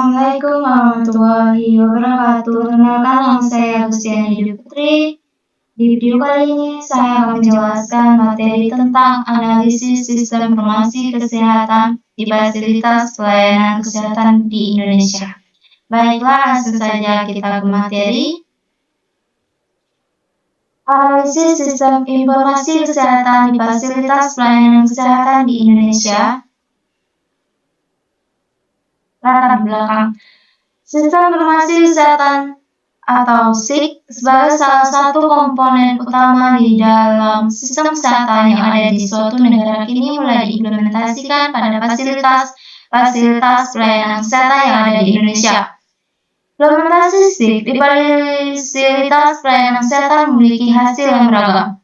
Assalamualaikum warahmatullahi wabarakatuh. Perkenalkan, nama saya Luciana Putri. Di video kali ini saya akan menjelaskan materi tentang analisis sistem informasi kesehatan di fasilitas pelayanan kesehatan di Indonesia. Baiklah, langsung saja kita ke materi. Analisis sistem informasi kesehatan di fasilitas pelayanan kesehatan di Indonesia. Latar belakang. Sistem informasi kesehatan atau SIK sebagai salah satu komponen utama di dalam sistem kesehatan yang ada di suatu negara kini mulai diimplementasikan pada fasilitas pelayanan kesehatan yang ada di Indonesia. Implementasi SIK di fasilitas pelayanan kesehatan memiliki hasil yang beragam.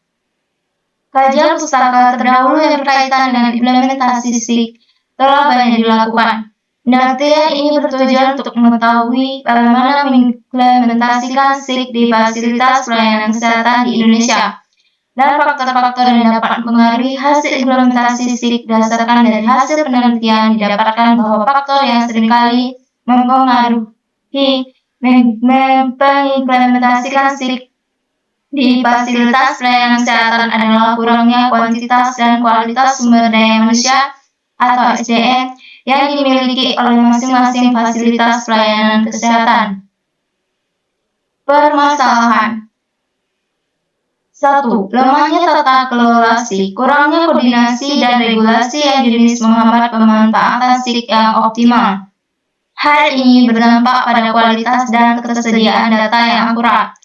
Kajian pustaka terdahulu yang berkaitan dengan implementasi SIK telah banyak dilakukan. Penelitian ini bertujuan untuk mengetahui bagaimana mengimplementasikan SIK di fasilitas pelayanan kesehatan di Indonesia dan faktor-faktor yang dapat mempengaruhi hasil implementasi SIK. Berdasarkan dari hasil penelitian didapatkan bahwa faktor yang seringkali mempengaruhi mengimplementasikan SIK di fasilitas pelayanan kesehatan adalah kurangnya kuantitas dan kualitas sumber daya manusia atau SDM yang dimiliki oleh masing-masing fasilitas pelayanan kesehatan. Permasalahan 1. Lemahnya tata kelola SIK, kurangnya koordinasi dan regulasi yang jenis menghambat pemanfaatan SIK yang optimal. Hal ini berdampak pada kualitas dan ketersediaan data yang akurat.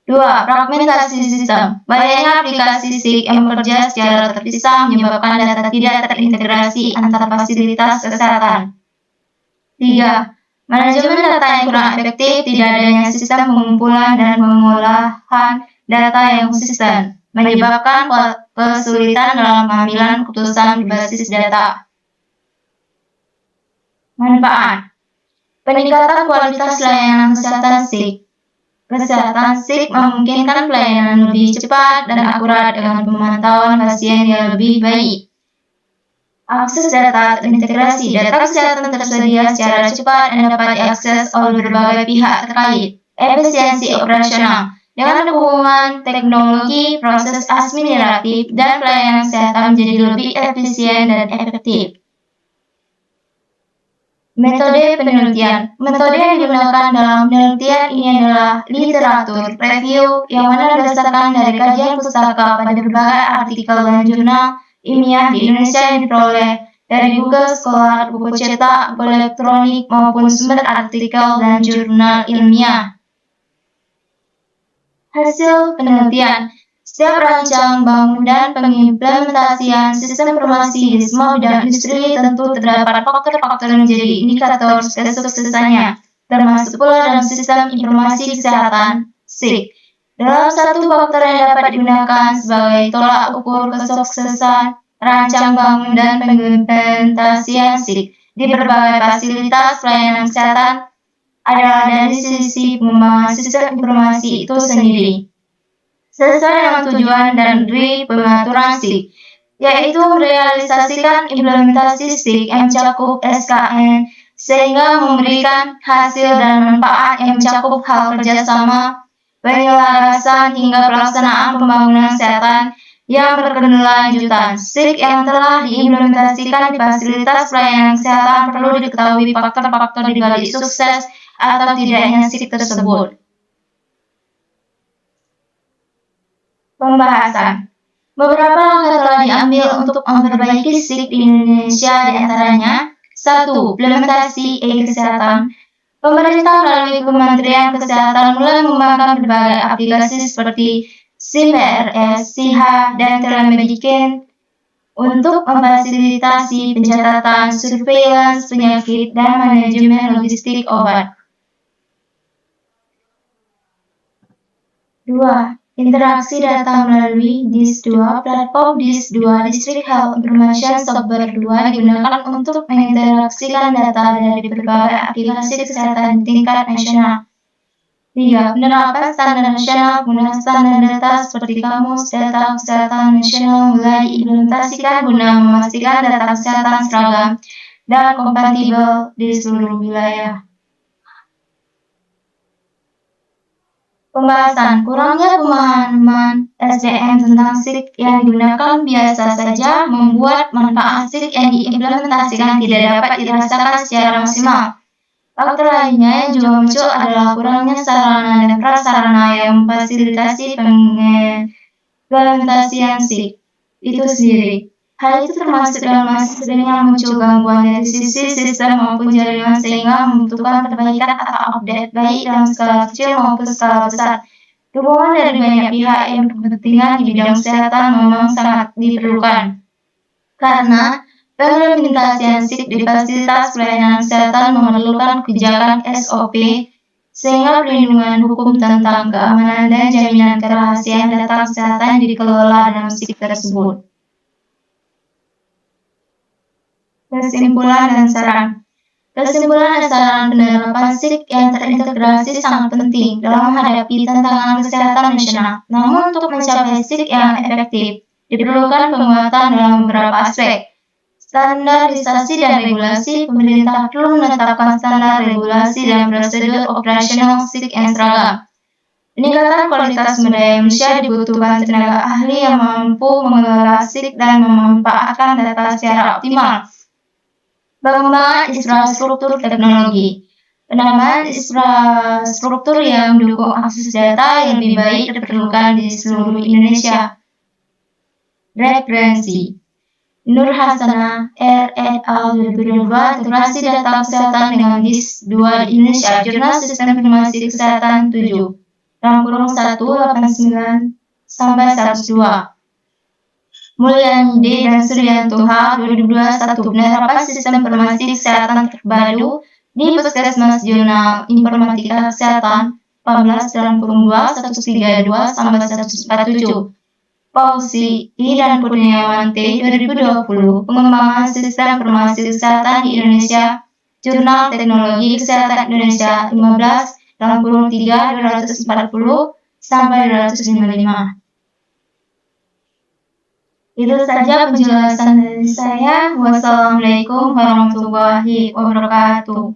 2. Fragmentasi sistem. Banyaknya aplikasi SIK yang bekerja secara terpisah menyebabkan data tidak terintegrasi antar fasilitas kesehatan. 3. Manajemen data yang kurang efektif. Tidak adanya sistem pengumpulan dan pengolahan data yang konsisten menyebabkan kesulitan dalam pengambilan keputusan berbasis data. Manfaat: peningkatan kualitas layanan kesehatan SIK. Kesehatan SIK memungkinkan pelayanan lebih cepat dan akurat dengan pemantauan pasien yang lebih baik. Akses data terintegrasi. Data kesehatan tersedia secara cepat dan dapat diakses oleh berbagai pihak terkait. Efisiensi operasional. Dengan dukungan teknologi, proses administratif dan pelayanan kesehatan menjadi lebih efisien dan efektif. Metode penelitian. Metode yang digunakan dalam penelitian ini adalah literatur review, yang mana berdasarkan dari kajian pustaka pada berbagai artikel dan jurnal ilmiah di Indonesia yang diperoleh dari Google Scholar, buku cetak, buku elektronik, maupun sumber artikel dan jurnal ilmiah. Hasil penelitian. Setiap rancang bangun dan pengimplementasian sistem informasi di semua bidang industri tentu terdapat faktor-faktor yang menjadi indikator kesuksesannya, termasuk pula dalam sistem informasi kesehatan SIK. Dalam satu faktor yang dapat digunakan sebagai tolak ukur kesuksesan rancang bangun dan pengimplementasian SIK di berbagai fasilitas pelayanan kesehatan adalah dari sisi pengembangan sistem informasi itu sendiri, sesuai dengan tujuan dan dari pengaturan SIK, yaitu merealisasikan implementasi SIK yang mencakup SKN sehingga memberikan hasil dan manfaat yang mencakup hal kerjasama, penyelarasan hingga pelaksanaan pembangunan kesehatan yang berkelanjutan. SIK yang telah diimplementasikan di fasilitas pelayanan kesehatan perlu diketahui faktor-faktor di balik sukses atau tidaknya SIK tersebut. Pembahasan. Beberapa langkah telah diambil untuk memperbaiki SIK di Indonesia, diantaranya 1. Implementasi e-kesehatan. Pemerintah melalui Kementerian Kesehatan mulai mengembangkan berbagai aplikasi seperti SIM-PRS, SIHA, dan telemedicine untuk memfasilitasi pencatatan, surveillance penyakit, dan manajemen logistik obat. 2. Interaksi data melalui DIS2. Platform DIS2 District Health Information Software 2 digunakan untuk menginteraksikan data dari berbagai aplikasi kesehatan di tingkat nasional. 3. Penerapan standar nasional. Penggunaan standar data seperti Kamus Data Kesehatan Nasional mulai diimplementasikan guna memastikan data kesehatan seragam dan kompatibel di seluruh wilayah. Pembahasan kurangnya pemahaman SDM tentang SIK yang digunakan biasa saja membuat manfaat SIK yang diimplementasikan tidak dapat dirasakan secara maksimal. Faktor lainnya yang juga muncul adalah kurangnya sarana dan prasarana yang memfasilitasi pengimplementasian SIK itu sendiri. Hal itu termasuk dalam masih seringnya muncul gangguan dari sisi sistem maupun jaringan sehingga membutuhkan perbaikan atau update baik dalam skala kecil maupun skala besar. Dukungan dari banyak pihak yang berkepentingan di bidang kesehatan memang sangat diperlukan. Karena pengimplementasian SIK di fasilitas pelayanan kesehatan memerlukan kebijakan SOP sehingga perlindungan hukum tentang keamanan dan jaminan kerahasiaan data kesehatan dikelola dalam SIK tersebut. Kesimpulan dan saran. Kesimpulan dan saran penerapan SIK yang terintegrasi sangat penting dalam menghadapi tantangan kesehatan nasional. Namun untuk mencapai SIK yang efektif, diperlukan penguatan dalam beberapa aspek. Standarisasi dan regulasi. Pemerintah perlu menetapkan standar regulasi dan prosedur operasional SIK yang seragam. Peningkatan kualitas sumber daya manusia dibutuhkan tenaga ahli yang mampu mengelola SIK dan memanfaatkan data secara optimal. Pengembangan infrastruktur teknologi. Penambahan infrastruktur yang mendukung akses data yang lebih baik diperlukan di seluruh Indonesia. Referensi Nur Hasanah, R.et.al. 2022, Integrasi Data Kesehatan dengan DIS 2 di Indonesia, Jurnal Sistem Informasi Kesehatan 7, dalam kurung 189 sampai 102. Mulyani D. dan Suryanto H. 2021, penerapan sistem informasi kesehatan terpadu di Puskesmas Jurnal Informatika Kesehatan 14 dalam kurung 2, 132 sampai 147. Fauzi I. dan Kurniawan T. 2020, pengembangan sistem informasi kesehatan di Indonesia, Jurnal Teknologi Kesehatan Indonesia 15 dalam kurung 3, 240 sampai 255. Itu saja penjelasan dari saya. Wassalamualaikum warahmatullahi wabarakatuh.